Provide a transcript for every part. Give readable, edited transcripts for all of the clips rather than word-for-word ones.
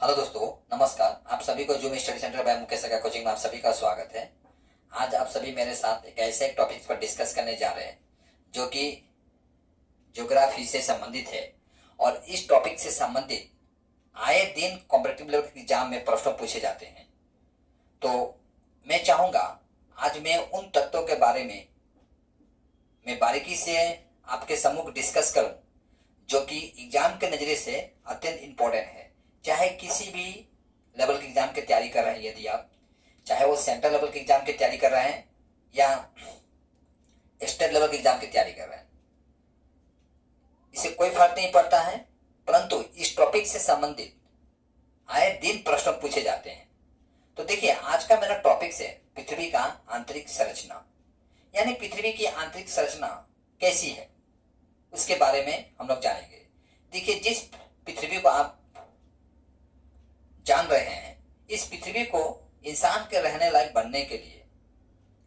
Hello दोस्तों, नमस्कार। आप सभी को zoom study centre by Mukesh का कोचिंग में आप सभी का स्वागत है। आज आप सभी मेरे साथ एक ऐसे टॉपिक पर डिस्कस करने जा रहे हैं जो कि ज्योग्राफी से संबंधित है। और इस टॉपिक से संबंधित आए दिन कॉम्पिटिटिव लेवल के एग्जाम में प्रश्न पूछे जाते हैं। तो मैं चाहूँगा आज मैं उन तत्वों के बारे में मैं बारीकी से आपके सम्मुख डिस्कस करूँ जो कि एग्जाम के नज़रिए से अत्यंत इम्पोर्टेंट है। चाहे किसी भी लेवल के एग्जाम की तैयारी कर रहे हैं, यदि आप चाहे वो सेंट्रल लेवल के एग्जाम की तैयारी कर रहे हैं या स्टेट लेवल के एग्जाम की तैयारी कर रहे हैं, इससे कोई फर्क नहीं पड़ता है। परंतु इस टॉपिक से संबंधित आए दिन प्रश्न पूछे जाते हैं। तो देखिए, आज का मेरा टॉपिक है पृथ्वी का आंतरिक संरचना, यानी पृथ्वी की आंतरिक संरचना कैसी है उसके बारे में हम लोग जानेंगे। देखिए, जिस पृथ्वी को आप जान रहे हैं, इस पृथ्वी को इंसान के रहने लायक बनने के लिए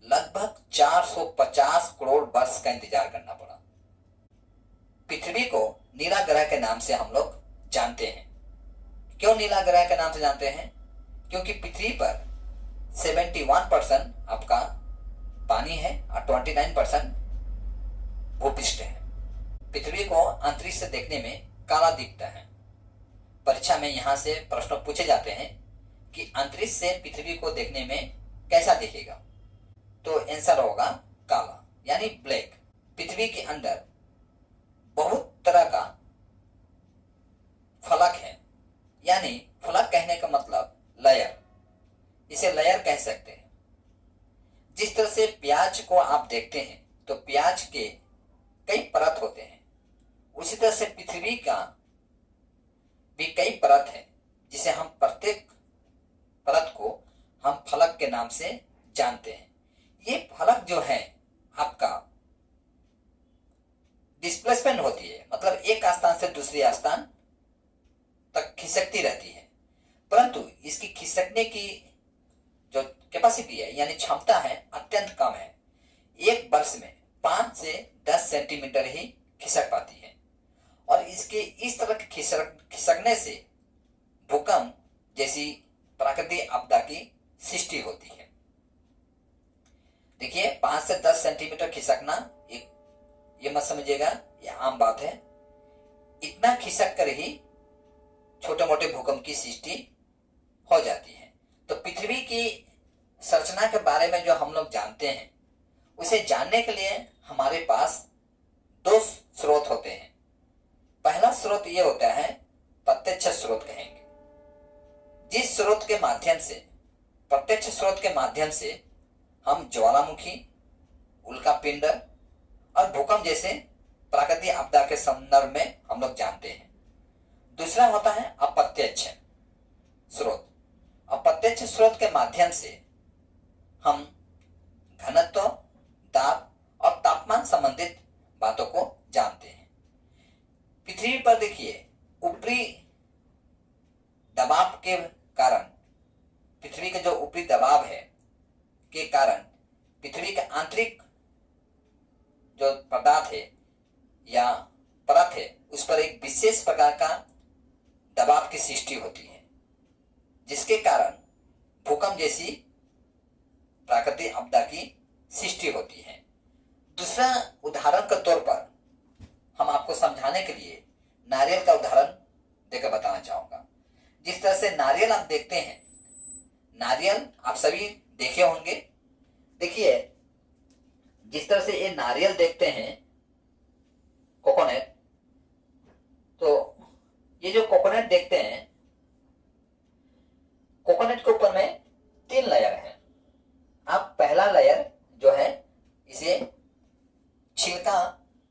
लगभग 450 करोड़ वर्ष का इंतजार करना पड़ा। पृथ्वी को नीला ग्रह के नाम से हम लोग जानते हैं। क्यों नीला ग्रह के नाम से जानते हैं? क्योंकि पृथ्वी पर 71% आपका पानी है और 29% भूपृष्ठ है। पृथ्वी को अंतरिक्ष से देखने में काला दिखता है। परीक्षा में यहाँ से प्रश्न पूछे जाते हैं कि अंतरिक्ष से पृथ्वी को देखने में कैसा दिखेगा, तो आंसर होगा काला, यानी ब्लैक। पृथ्वी के अंदर बहुत तरह का फलक है, यानी फलक कहने का मतलब लेयर, इसे लेयर कह सकते हैं। जिस तरह से प्याज को आप देखते हैं तो प्याज के कई परत होते हैं, उसी तरह से पृथ्वी का भी कई परत है, जिसे हम प्रत्येक परत को हम फलक के नाम से जानते हैं। ये फलक जो है आपका डिस्प्लेसमेंट होती है, मतलब एक स्थान से दूसरे स्थान तक खिसकती रहती है, परंतु इसकी खिसकने की जो कैपेसिटी है यानी क्षमता है अत्यंत कम है। एक वर्ष में 5 से 10 सेंटीमीटर ही खिसक पाती है। और इसके इस तरह के खिसकने से भूकंप जैसी प्राकृतिक आपदा की सृष्टि होती है। देखिए, 5 से 10 सेंटीमीटर खिसकना ये मत समझिएगा ये आम बात है। इतना खिसक कर ही छोटे मोटे भूकंप की सृष्टि हो जाती है। तो पृथ्वी की संरचना के बारे में जो हम लोग जानते हैं, उसे जानने के लिए हमारे पास 2 स्रोत होते हैं। पहला स्रोत ये होता है प्रत्यक्ष स्रोत कहेंगे। जिस स्रोत के माध्यम से प्रत्यक्ष स्रोत के माध्यम से हम ज्वालामुखी, उल्कापिंड और भूकंप जैसे प्राकृतिक आपदा के संदर्भ में हम लोग जानते हैं। दूसरा होता है अप्रत्यक्ष स्रोत। अप्रत्यक्ष स्रोत के माध्यम से हम घनत्व, दाब और तापमान संबंधित बातों को जानते हैं। पृथ्वी पर देखिए, ऊपरी दबाव के कारण, पृथ्वी का जो ऊपरी दबाव है के कारण पृथ्वी का आंतरिक जो पदार्थ है या परत है, उस पर एक विशेष प्रकार का दबाव की सृष्टि होती है, जिसके कारण भूकंप जैसी प्राकृतिक आपदा की सृष्टि होती है। दूसरा उदाहरण के तौर पर हम आपको समझाने के लिए नारियल का उदाहरण देकर बताना चाहूंगा। जिस तरह से नारियल आप देखते हैं, नारियल आप सभी देखे होंगे। देखिए, जिस तरह से ये नारियल देखते हैं कोकोनट, तो ये जो कोकोनट देखते हैं, कोकोनट के ऊपर में 3 लेयर है। आप पहला लेयर जो है इसे छिलका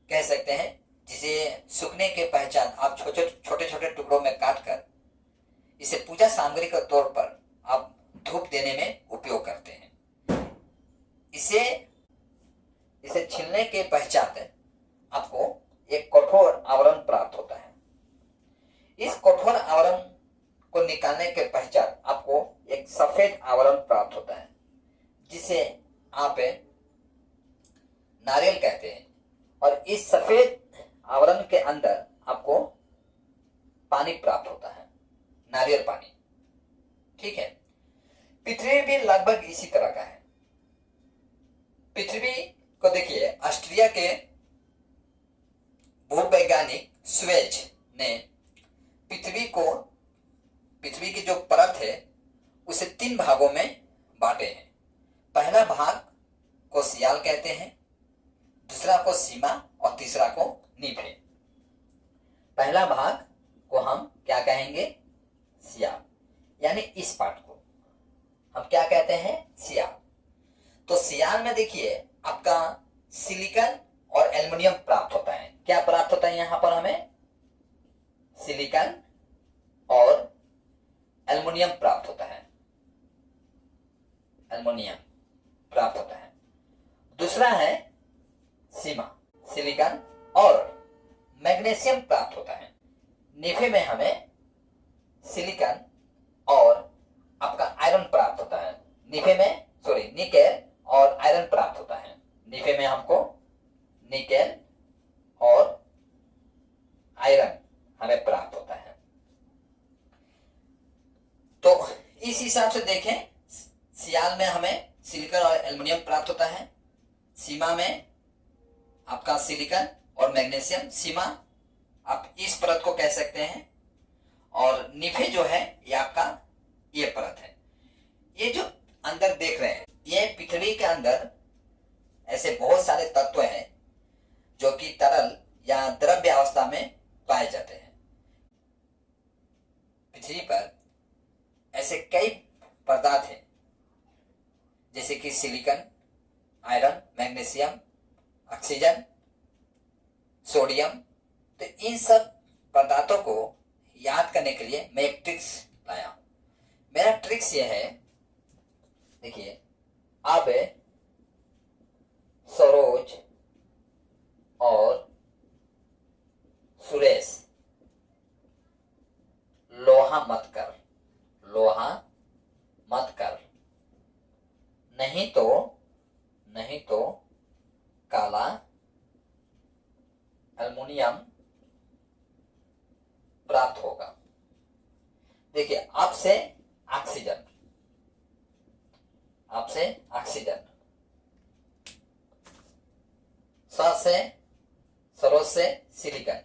कह सकते हैं, जिसे सूखने के पहचान आप छोटे छोटे टुकड़ों में काटकर इसे पूजा सामग्री के तौर पर आप धूप देने में उपयोग करते हैं। इसे छीलने के पश्चात आपको एक कठोर आवरण प्राप्त होता है। इस कठोर आवरण को निकालने के पश्चात आपको एक सफेद आवरण प्राप्त होता है, जिसे आप नारियल कहते हैं। और इस सफेद आवरण के अंदर आपको पानी प्राप्त होता है। नारियल पानी। ठीक है, पृथ्वी भी लगभग इसी तरह का है। पृथ्वी को देखिए, ऑस्ट्रिया के भूवैज्ञानिक स्वेज ने पृथ्वी की जो परत है उसे 3 भागों में बांटे हैं। पहला भाग को सियाल कहते हैं, दूसरा को सीमा और तीसरा को नीफे। पहला भाग को हम क्या कहेंगे? सियाल, यानी इस पार्ट को हम क्या कहते हैं? सियाल। तो सियाल में देखिए आपका सिलिकॉन और एल्युमिनियम प्राप्त होता है। क्या प्राप्त होता है यहां पर हमें? सिलिकॉन और एल्युमिनियम प्राप्त होता है। एल्युमिनियम प्राप्त होता है। दूसरा है सीमा, सिलिकॉन और मैग्नीशियम प्राप्त होता है। नीफे में हमें सिलिकॉन और आपका आयरन प्राप्त होता है। निकेल और आयरन प्राप्त होता है। नीफे में हमको निकेल और आयरन हमें प्राप्त होता है। तो इस हिसाब से देखें, सियाल में हमें सिलिकॉन और एल्युमिनियम प्राप्त होता है। सीमा में आपका सिलिकॉन और मैग्नीशियम, सीमा आप इस परत को कह सकते हैं। और नीफे जो है ये आपका ये परत है। ये जो अंदर देख रहे हैं, ये पृथ्वी के अंदर ऐसे बहुत सारे तत्व हैं जो कि तरल या द्रव्य अवस्था में पाए जाते हैं। पृथ्वी पर ऐसे कई पदार्थ हैं जैसे कि silicon, iron, magnesium, oxygen, sodium. तो इन सब पदार्थों को याद करने के लिए मैं एक ट्रिक्स लाया हूं। मेरा ट्रिक्स ये है, देखिए, अब सरोज और सुरेश लोहा मत कर, नहीं तो काला एल्युमिनियम प्राप्त होगा। देखिए, आपसे ऑक्सीजन, सरोज से सिलिकॉन,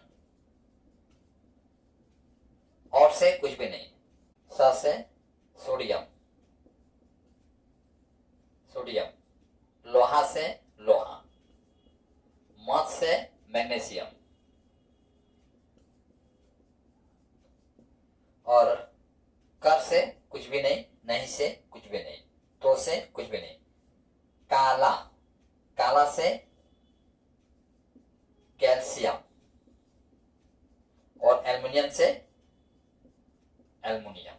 और से कुछ भी नहीं। से सोडियम, लोहा से लोहा, मत से मैग्नीशियम, और कर से कुछ भी नहीं, नहीं से कुछ भी नहीं, तो से कुछ भी नहीं। काला से कैल्शियम, और एल्युमिनियम से एल्युमिनियम।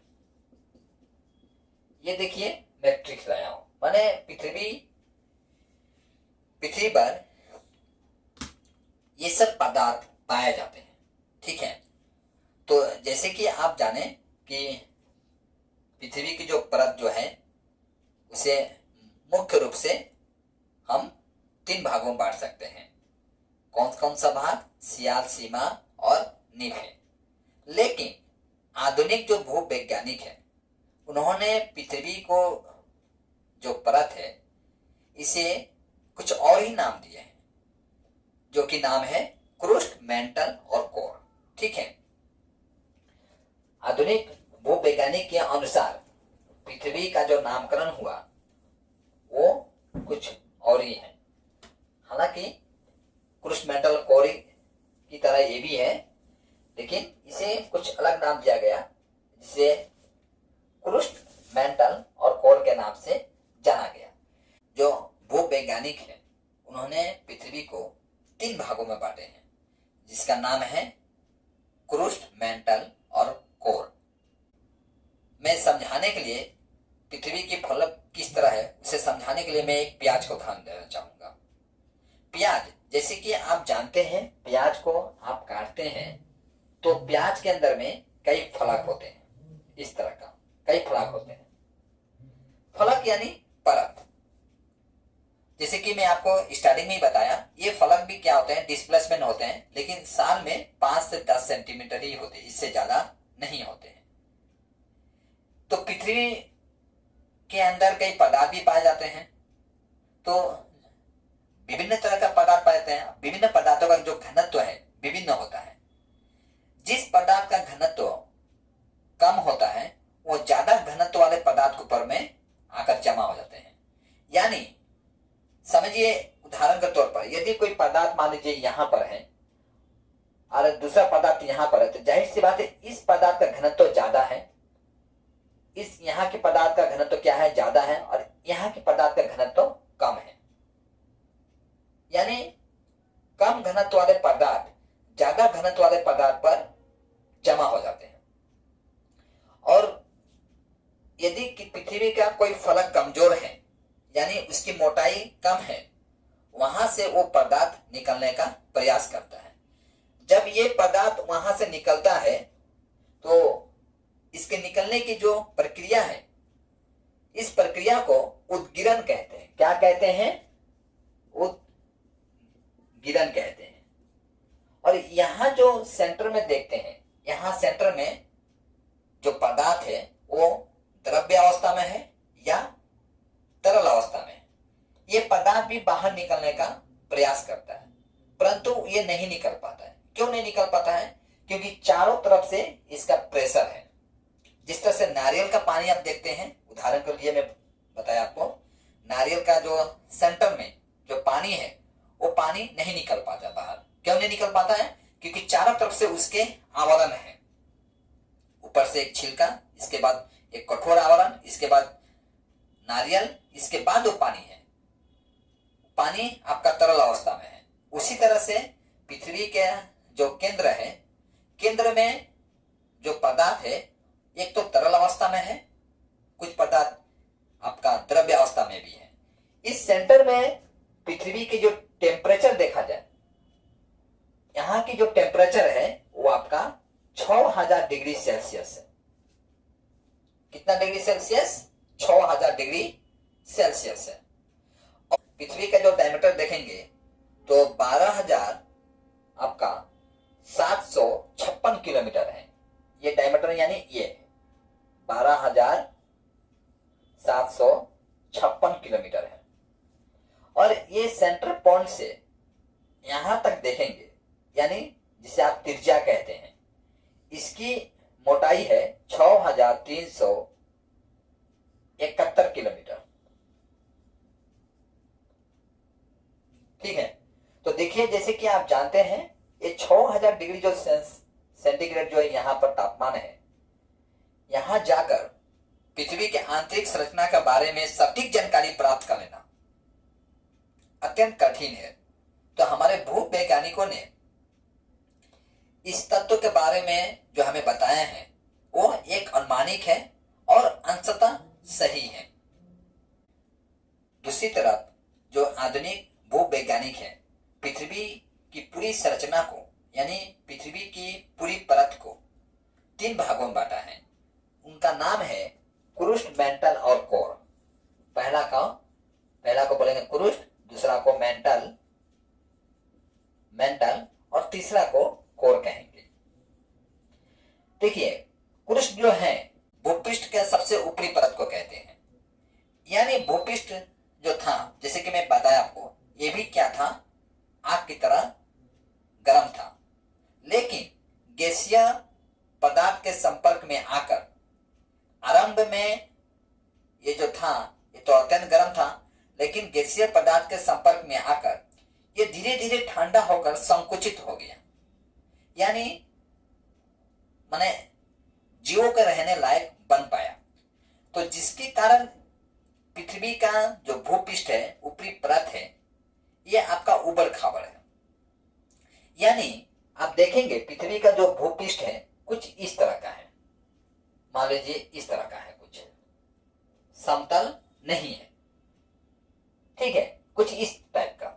ये देखिए मैं ट्रिक्स लाया हूं। मैंने पृथ्वी पर ये सब पदार्थ पाए जाते हैं। ठीक है, तो जैसे कि आप जाने कि पृथ्वी की जो परत जो है उसे मुख्य रूप से हम 3 भागों में बांट सकते हैं। कौन कौन सा भाग? सियाल, सीमा और नीफे। लेकिन आधुनिक जो भूवैज्ञानिक है उन्होंने पृथ्वी को जो परत है इसे कुछ और ही नाम दिए हैं, जो कि नाम है क्रुस्ट, मेंटल और कोर। ठीक है, आधुनिक भूवैज्ञानिक के अनुसार पृथ्वी का जो नामकरण हुआ वो कुछ और ही है। हालांकि क्रुस्ट, मेंटल, कोर की तरह ये भी है, लेकिन इसे कुछ अलग नाम दिया गया जिसे क्रुस्ट, मेंटल और कोर के नाम से जाना गया। जो भूवैज्ञानिक है उन्होंने पृथ्वी को 3 भागों में बांटे हैं, जिसका नाम है क्रुस्ट, मेंटल और कोर। मैं समझाने के लिए पृथ्वी की फलक किस तरह है उसे समझाने के लिए मैं एक प्याज को ध्यान देना चाहूंगा। प्याज, जैसे कि आप जानते हैं, प्याज को आप काटते हैं तो प्याज के अंदर में कई फलक होते हैं। इस तरह का कई फलक होते हैं। फलक यानी परत। जैसे कि मैं आपको स्टार्टिंग में ही बताया, ये फलक भी क्या होते हैं? डिस्प्लेसमेंट होते हैं, लेकिन साल में 5 से 10 सेंटीमीटर ही होते हैं, इससे ज्यादा नहीं होते हैं। पृथ्वी के अंदर कई पदार्थ भी पाए जाते हैं। तो विभिन्न तरह का पदार्थ पाए जाते हैं। विभिन्न पदार्थों का जो घनत्व है विभिन्न होता है। जिस पदार्थ का घनत्व कम होता है वो ज्यादा घनत्व वाले पदार्थ के ऊपर में आकर जमा हो जाते हैं। यानी समझिए, उदाहरण के तौर पर यदि कोई पदार्थ मान लीजिए यहाँ पर है और दूसरा पदार्थ यहाँ पर है, तो जाहिर सी बात है इस पदार्थ का घनत्व ज्यादा है, इस यहाँ के पदार्थ का घनत्व क्या है, ज्यादा है, और यहाँ के पदार्थ का घनत्व कम है। यानी कम घनत्व वाले पदार्थ ज्यादा घनत्व वाले पदार्थ पर जमा हो जाते हैं। और यदि कि पृथ्वी का कोई फलक कमजोर है, यानी उसकी मोटाई कम है, वहां से वो पदार्थ निकलने का प्रयास करता है। जब ये पदार्थ वहां से निकलता है तो इसके निकलने की जो प्रक्रिया है, इस प्रक्रिया को उदगीरण कहते हैं। क्या कहते हैं? उदगीरण कहते हैं। और यहां जो सेंटर में देखते हैं, यहां सेंटर में जो पदार्थ है वो द्रव्य अवस्था में है या तरल अवस्था में। ये पदार्थ भी बाहर निकलने का प्रयास करता है, परंतु ये नहीं निकल पाता है। क्यों नहीं निकल पाता है? क्योंकि चारों तरफ से इसका प्रेशर है। जिस तरह से नारियल का पानी आप देखते हैं, उदाहरण के लिए मैं बताया आपको, नारियल का जो सेंटर में जो पानी है वो पानी नहीं निकल पाता बाहर। क्यों नहीं निकल पाता है? क्योंकि चारों तरफ से उसके आवरण है। ऊपर से एक छिलका, इसके बाद एक कठोर आवरण, इसके बाद नारियल, इसके बाद वो पानी है। पानी आपका तरल अवस्था में है। उसी तरह से पृथ्वी के जो केंद्र है, केंद्र में जो पदार्थ है एक तो तरल अवस्था में है, कुछ पदार्थ आपका द्रव्य अवस्था में भी है। इस सेंटर में पृथ्वी की जो टेम्परेचर देखा जाए, यहाँ की जो टेम्परेचर है वो आपका 6000 डिग्री सेल्सियस है। कितना डिग्री सेल्सियस? 6000 डिग्री सेल्सियस है। और पृथ्वी का जो डायमीटर देखेंगे तो 12756 किलोमीटर है। ये डायमीटर यानी ये 12756 किलोमीटर है। और ये सेंटर पॉइंट से यहां तक देखेंगे, यानी जिसे आप त्रिज्या कहते हैं, इसकी मोटाई है 6371 किलोमीटर। ठीक है, तो देखिए जैसे कि आप जानते हैं ये 6000 डिग्री जो सेंटीग्रेड जो यहाँ पर तापमान है, यहां जाकर पृथ्वी के आंतरिक संरचना के बारे में सटीक जानकारी प्राप्त कर लेना अत्यंत कठिन है। तो हमारे भूवैज्ञानिकों ने इस तत्व के बारे में जो हमें बताया है वो एक अनुमानिक है और अंशतः सही है। दूसरी तरफ जो आधुनिक भूवैज्ञानिक है, पृथ्वी की पूरी संरचना को, यानी पृथ्वी की पूरी परत को 3 भागों में बांटा है। उनका नाम है क्रुस्ट, मेंटल और कोर। पहला को बोलेंगे क्रुस्ट, दूसरा को मेंटल और तीसरा को कोर कहेंगे। देखिए, क्रुस्ट जो है भूपृष्ठ के सबसे ऊपरी परत को कहते हैं। यानी भूपृष्ठ जो था, जैसे कि मैं बताया आपको, ये भी क्या था, आग की तरह गर्म था। लेकिन गैसीय पदार्थ के संपर्क में आकर आरंभ में ये जो था ये तो अत्यंत गर्म था, लेकिन गैसीय पदार्थ के संपर्क में आकर ये धीरे धीरे ठंडा होकर संकुचित हो गया। यानी माने जीवों के रहने लायक बन पाया। तो जिसके कारण पृथ्वी का जो भूपृष्ठ है, ऊपरी परत है, ये आपका उबड़ खाबड़ है। यानी आप देखेंगे पृथ्वी का जो भूपृष्ठ है कुछ इस तरह का है। मान लीजिए इस तरह का है, कुछ समतल नहीं है। ठीक है, कुछ इस टाइप का।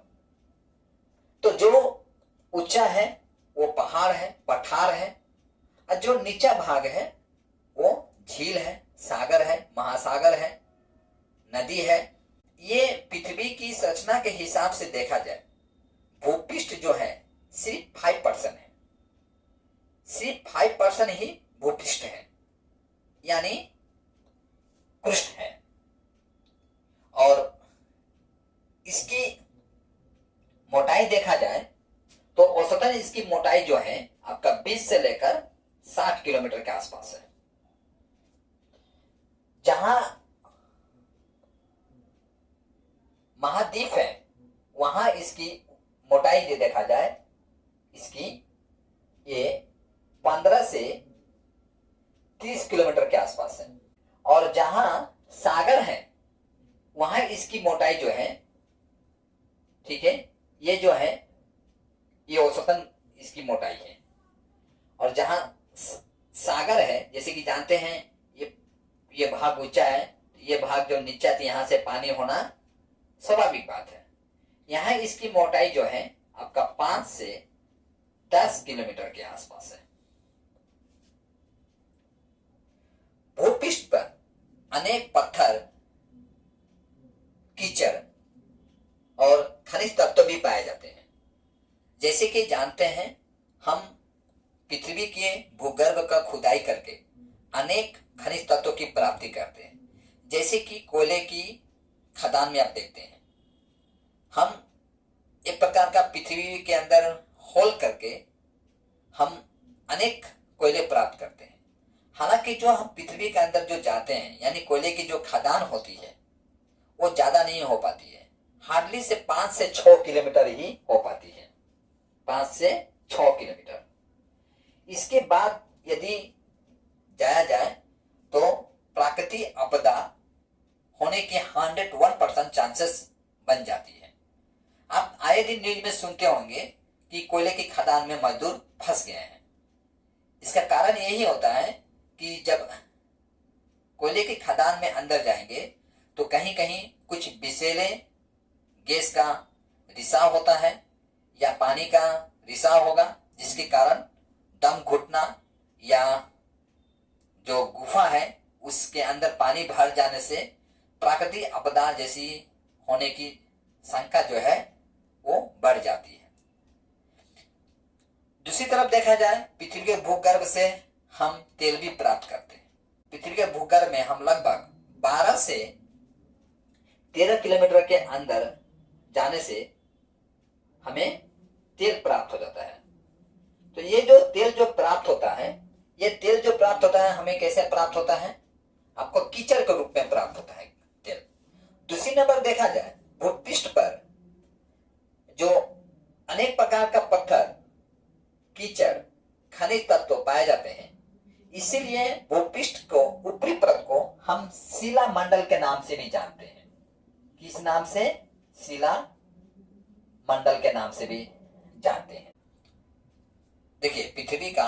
तो जो ऊंचा है वो पहाड़ है, पठार है, और जो नीचा भाग है वो झील है, सागर है, महासागर है, नदी है। ये पृथ्वी की संरचना के हिसाब से देखा जाए, भूपृष्ठ जो है सिर्फ 5% है। सिर्फ 5% ही भूपृष्ठ है। यानी क्रुस्ट है। और इसकी मोटाई देखा जाए तो औसतन इसकी मोटाई जो है आपका 20 से लेकर 60 किलोमीटर के आसपास है। जहां महाद्वीप है वहां इसकी मोटाई जो देखा जाए इसकी ये 15 से 30 किलोमीटर के आसपास है। और जहां सागर है वहां इसकी मोटाई जो है, ठीक है, ये जो है ये औसतन इसकी मोटाई है। और जहां सागर है, जैसे कि जानते हैं ये भाग ऊंचा है, ये भाग जो नीचा है, यहां से पानी होना स्वाभाविक बात है। यहां इसकी मोटाई जो है आपका 5 से 10 किलोमीटर के आसपास है। भूपृष्ठ पर अनेक पत्थर, कीचड़ और खनिज तत्व भी पाए जाते हैं। जैसे कि जानते हैं हम पृथ्वी के भूगर्भ का खुदाई करके अनेक खनिज तत्वों की प्राप्ति करते हैं। जैसे कि कोयले की खदान में आप देखते हैं, हम एक प्रकार का पृथ्वी के अंदर होल करके हम अनेक कोयले प्राप्त करते हैं। हालांकि जो हम पृथ्वी के अंदर जो जाते हैं, यानी कोयले की जो खदान होती है वो ज्यादा नहीं हो पाती है, हार्डली से 5 से 6 किलोमीटर ही हो पाती है, 5 से 6 किलोमीटर। इसके बाद यदि जाया जाए तो प्राकृतिक आपदा होने के 101% चांसेस बन जाती है। आप आए दिन न्यूज में सुनते होंगे कि कोयले की खदान में मजदूर फंस गए हैं। इसका कारण यही होता है कि जब कोयले की खदान में अंदर जाएंगे तो कहीं कहीं कुछ विषैले गैस का रिसाव होता है या पानी का रिसाव होगा, जिसके कारण दम घुटना या जो गुफा है उसके अंदर पानी भर जाने से प्राकृतिक आपदा जैसी होने की शंका जो है वो बढ़ जाती है। दूसरी तरफ देखा जाए, पृथ्वी के भूगर्भ से हम तेल भी प्राप्त करते हैं। पृथ्वी के भूगर्भ में हम लगभग 12 से 13 किलोमीटर के अंदर जाने से हमें तेल प्राप्त हो जाता है। तो ये जो तेल जो प्राप्त होता है, ये तेल जो प्राप्त होता है हमें कैसे प्राप्त होता है? आपको कीचड़ के रूप में प्राप्त होता है तेल। दूसरी नंबर देखा जाए, भूपृष्ठ पर जो अनेक प्रकार का पत्थर, कीचड़, खनिज तत्व पाए जाते हैं, इसीलिए भूपृष्ठ को, ऊपरी परत को हम शिला मंडल के नाम से भी जानते हैं। किस नाम से? शिला मंडल के नाम से भी जानते हैं। देखिए, पृथ्वी का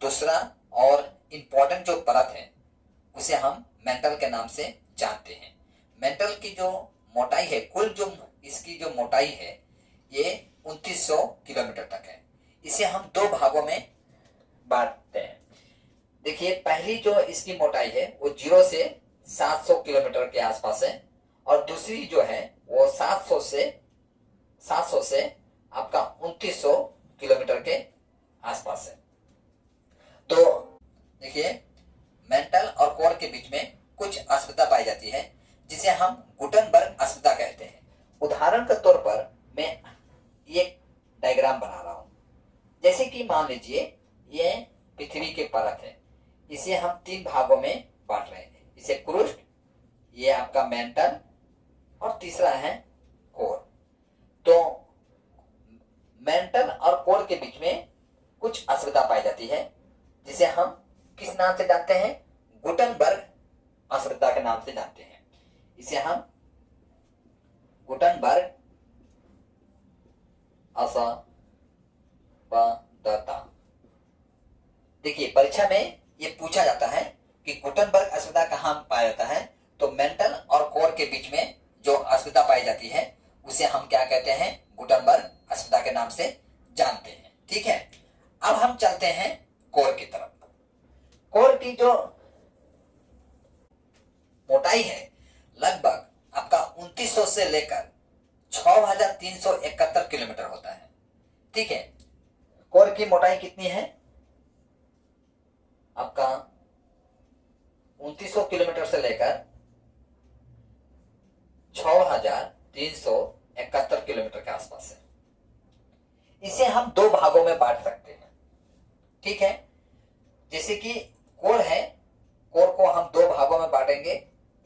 दूसरा और इंपॉर्टेंट जो परत है उसे हम मेंटल के नाम से जानते हैं। मेंटल की जो मोटाई है, कुल जो इसकी जो मोटाई है ये 2900 किलोमीटर तक है। इसे हम 2 भागों में बांटते हैं। देखिए, पहली जो इसकी मोटाई है वो 0 से 700 किलोमीटर के आसपास है और दूसरी जो है वो 700 से आपका 2900 किलोमीटर के आसपास है। तो देखिए, मेंटल और कोर के बीच में कुछ अस्पता पाई जाती है जिसे हम गुटनबर्ग अस्पता कहते हैं। उदाहरण के तौर पर मैं ये डायग्राम बना रहा हूं। जैसे कि मान लीजिए ये पृथ्वी के परत है, इसे हम 3 भागों में बांट रहे हैं। इसे क्रुस्ट, ये आपका मेंटल और तीसरा है कोर। तो मेंटल और कोर के बीच में कुछ अस्पता पाई जाती है जिसे हम किस नाम से जानते हैं? गुटनबर्ग अस्पता के नाम से जानते हैं। इसे हम गुटनबर्ग अस्पता। देखिए, परीक्षा में ये पूछा जाता है कि गुटनबर्ग अस्पता कहाँ पाया जाता है, तो मेंटल और कोर के बीच में जो अस्पता पाई जाती है उसे हम क्या कहते हैं? गुटनबर्ग अस्पता के नाम से जानते हैं। ठीक है, अब हम चलते हैं कोर की तरफ। कोर की जो मोटाई है लगभग आपका 2900 से लेकर 6371 किलोमीटर होता है। ठीक है, कोर की मोटाई कितनी है? आपका 2900 किलोमीटर से लेकर 371 किलोमीटर के आसपास है। इसे हम दो भागों में बांट सकते हैं, ठीक है। जैसे कि कोर है, कोर को हम दो भागों में बांटेंगे,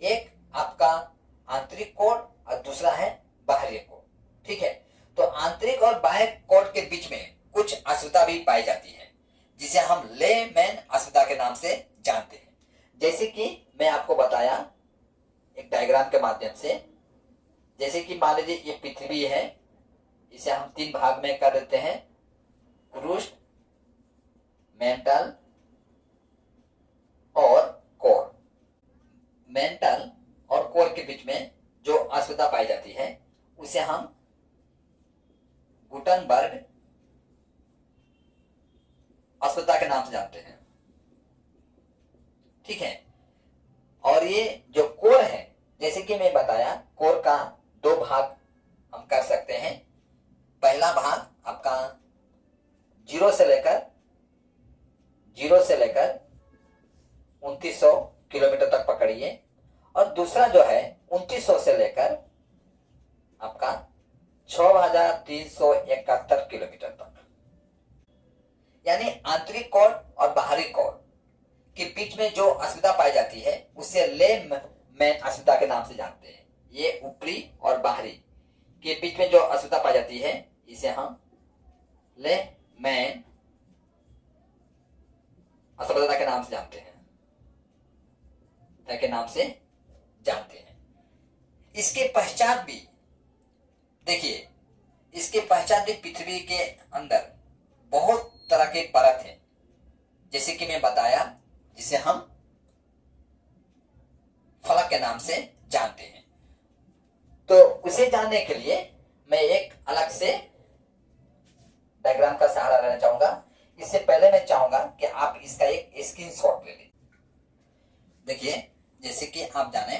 एक आपका आंतरिक कोर और दूसरा है बाहरी कोर, ठीक है। तो आंतरिक और बाह्य कोर के बीच में कुछ अस्मिता भी पाई जाती है, जिसे हम लेमैन अस्मिता के नाम से जानते हैं। जैसे कि मैं आपको बताया एक डायग्राम के माध्यम से, जैसे कि मान लीजिए ये पृथ्वी है, इसे हम तीन भाग में कर देते हैं, क्रूस्ट, मेंटल और कोर। मेंटल और कोर के बीच में जो अस्मिता पाई जाती है उसे हम गुटनबर्ग अस्मिता के नाम से जानते हैं, ठीक है। और ये जो कोर है, जैसे कि मैं बताया, कोर का दो भाग हम कर सकते हैं। पहला भाग आपका जीरो से लेकर 2900 किलोमीटर तक पकड़िए, और दूसरा जो है 2900 से लेकर आपका 6371 किलोमीटर तक। यानी आंतरिक कोर और बाहरी कोर के बीच में जो अस्मिता पाई जाती है उसे लेमैन अस्मिता के नाम से जानते हैं। ये ऊपरी और बाहरी के बीच में जो अस्मिता पाई जाती है इसे हम लेमैन अस्मिता के नाम से जानते हैं, इसके पश्चात भी देखिए, इसके पश्चात भी पृथ्वी के अंदर बहुत तरह के परत हैं, जैसे कि मैं बताया, जिसे हम फलक के नाम से जानते हैं। तो उसे जानने के लिए मैं एक अलग से डायग्राम का सहारा लेना चाहूंगा। इससे पहले मैं चाहूंगा कि आप इसका एक स्क्रीनशॉट ले लें। देखिए, जैसे कि आप जाने,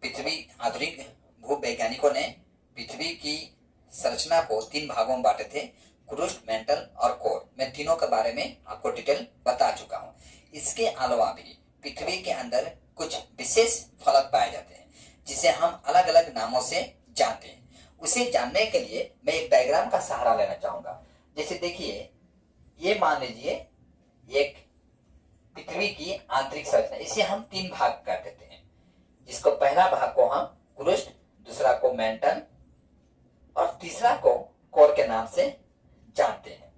पृथ्वी आधुनिक भूवैज्ञानिकों ने पृथ्वी की संरचना को तीन भागों में बांटे थे, क्रूस्ट, मेंटल और कोर। मैं तीनों के बारे में आपको डिटेल बता चुका हूं। इसके अलावा भी पृथ्वी के अंदर कुछ विशेष फलक पाए जाते हैं, जिसे हम अलग अलग नामों से जानते हैं। उसे जानने के लिए मैं एक डायग्राम का सहारा लेना चाहूंगा। जैसे देखिए, ये मान लीजिए एक पृथ्वी की आंतरिक संरचना, इसे हम तीन भाग कर देते हैं, जिसको पहला भाग को हम क्रूस्ट, दूसरा को मेंटल और तीसरा को कोर के नाम से जानते हैं।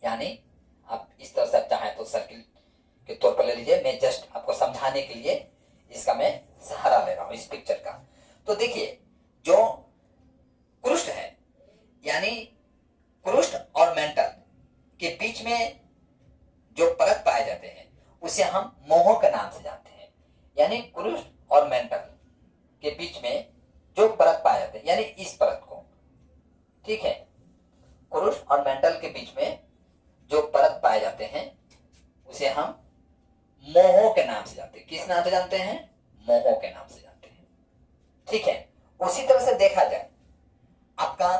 यानी आप इस तरह से चाहें तो सर्किल के तौर पर ले लीजिए, मैं जस्ट आपको समझाने के लिए इसका मैं सहारा ले रहा हूं, इस पिक्चर का। तो देखिए, जो क्रूस्ट है, यानी क्रूस्ट और मेंटल के बीच में जो परत पाए जाते हैं उसे हम मोहो के नाम से जानते हैं। यानी क्रूस्ट और मेंटल के बीच में जो परत पाए जाते हैं, यानी इस परत को, ठीक है, क्रूस्ट और मेंटल के बीच में जो परत पाए जाते हैं उसे हम मोहो के नाम से जानते हैं। किस नाम से जानते हैं? मोहो के नाम से जानते हैं, ठीक है। उसी तरह से देखा जाए, आपका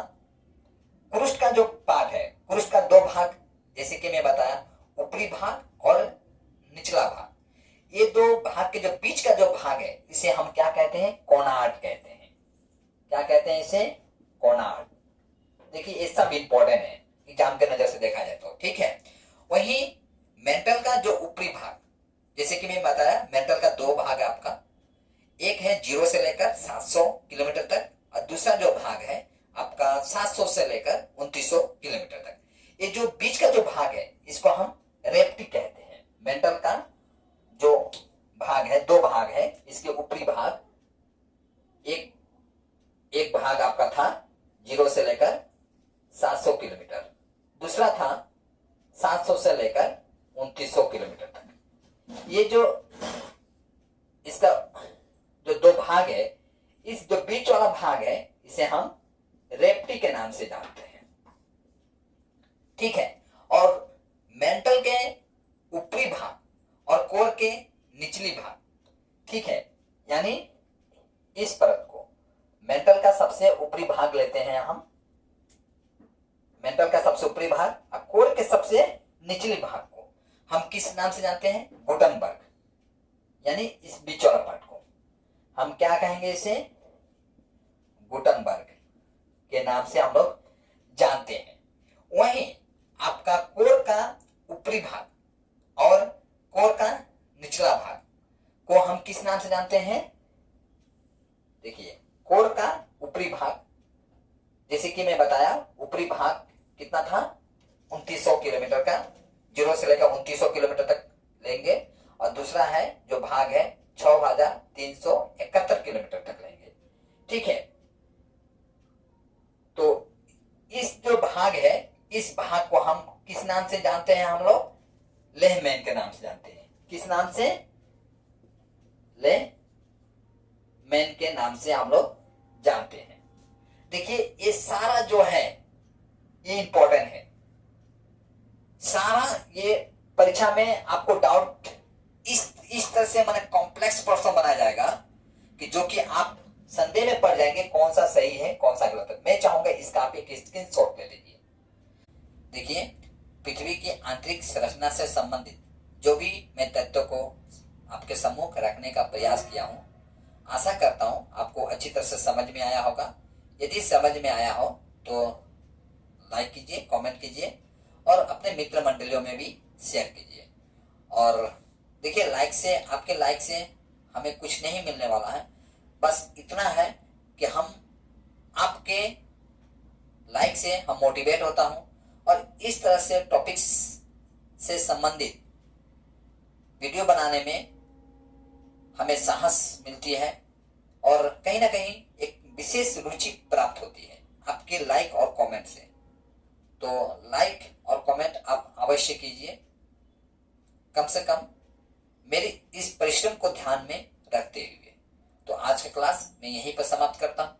क्रूस्ट का जो पार्ट है, क्रूस्ट का दो भाग, जैसे कि मैं बताया, ऊपरी भाग और निचला भाग। ये दो भाग के जो बीच का जो भाग है, इसे हम क्या कहते हैं? कोनार्ड कहते हैं। क्या कहते हैं इसे? कोनार्ड। देखिए, ये सब इंपॉर्टेंट है एग्जाम के नजर से देखा जाए तो, ठीक है। वही मेंटल का जो ऊपरी भाग, जैसे कि मैं बताया, मेंटल का दो भाग है आपका, एक है 0 से लेकर 700 किलोमीटर तक, और दूसरा जो भाग है आपका 700 से लेकर 2900 किलोमीटर तक। ये जो बीच का जो भाग है, इसको हम रेप्टिक कहते हैं। मेंटल का जो भाग है, दो भाग है, इसके ऊपरी भाग, एक भाग आपका था 0 से लेकर 700 किलोमीटर, दूसरा था 700 से लेकर 2900 किलोमीटर तक। ये जो इसका जो दो भाग है, इस जो बीच वाला भाग है, इसे हम रेप्टी के नाम से जानते हैं, ठीक है। और मेंटल के ऊपरी भाग और कोर के निचली भाग, ठीक है, यानी इस परत को, मेंटल का सबसे ऊपरी भाग लेते हैं हम, मेंटल का सबसे ऊपरी भाग, और कोर के सबसे निचली भाग को हम किस नाम से जानते हैं? गुटनबर्ग। यानी इस बीच वाला पार्ट को हम क्या कहेंगे? इसे गुटनबर्ग के नाम से हम लोग जानते हैं। वहीं आपका कोर का ऊपरी भाग और कोर का निचला भाग को हम किस नाम से जानते हैं? देखिए, कोर का ऊपरी भाग, जैसे कि मैं बताया, ऊपरी भाग कितना था? 2900 किलोमीटर का, 0 से लेकर 2900 किलोमीटर तक लेंगे। और दूसरा है जो भाग है 6371 किलोमीटर तक लेंगे। ठीक है, तो इस जो भाग है, इस भाग को हम किस नाम से जानते हैं? हम लोग लेहमैन के नाम से जानते हैं। किस नाम से? लेहमैन के नाम से हम लोग जानते हैं। देखिए, ये सारा जो है ये इंपॉर्टेंट है। सारा ये परीक्षा में आपको डाउट इस तरह से मैंने कॉम्प्लेक्स प्रश्न बनाया जाएगा कि जो कि आप संदेह में पड़ जाएंगे कौन सा सही है कौन सा गलत है। मैं चाहूंगा इसका आप एक स्क्रीनशॉट ले लीजिए। देखिए, पृथ्वी की आंतरिक संरचना से संबंधित जो भी मैं तथ्यों को आपके सम्मुख रखने का प्रयास किया हूं, आशा करता हूं आपको अच्छी तरह से समझ में आया होगा। यदि समझ में आया हो तो लाइक कीजिए, कमेंट कीजिए और अपने मित्र मंडलियों में भी शेयर कीजिए। और देखिए, आपके लाइक से हमें कुछ नहीं मिलने वाला है, बस इतना है कि हम आपके लाइक से हम मोटिवेट होता हूं और इस तरह से टॉपिक्स से संबंधित वीडियो बनाने में हमें साहस मिलती है और कहीं ना कहीं एक विशेष रुचि प्राप्त होती है आपके लाइक और कमेंट से। तो लाइक और कमेंट आप अवश्य कीजिए, कम से कम मेरी इस परिश्रम को ध्यान में रखते हुए। तो आज का क्लास मैं यहीं पर समाप्त करता हूं।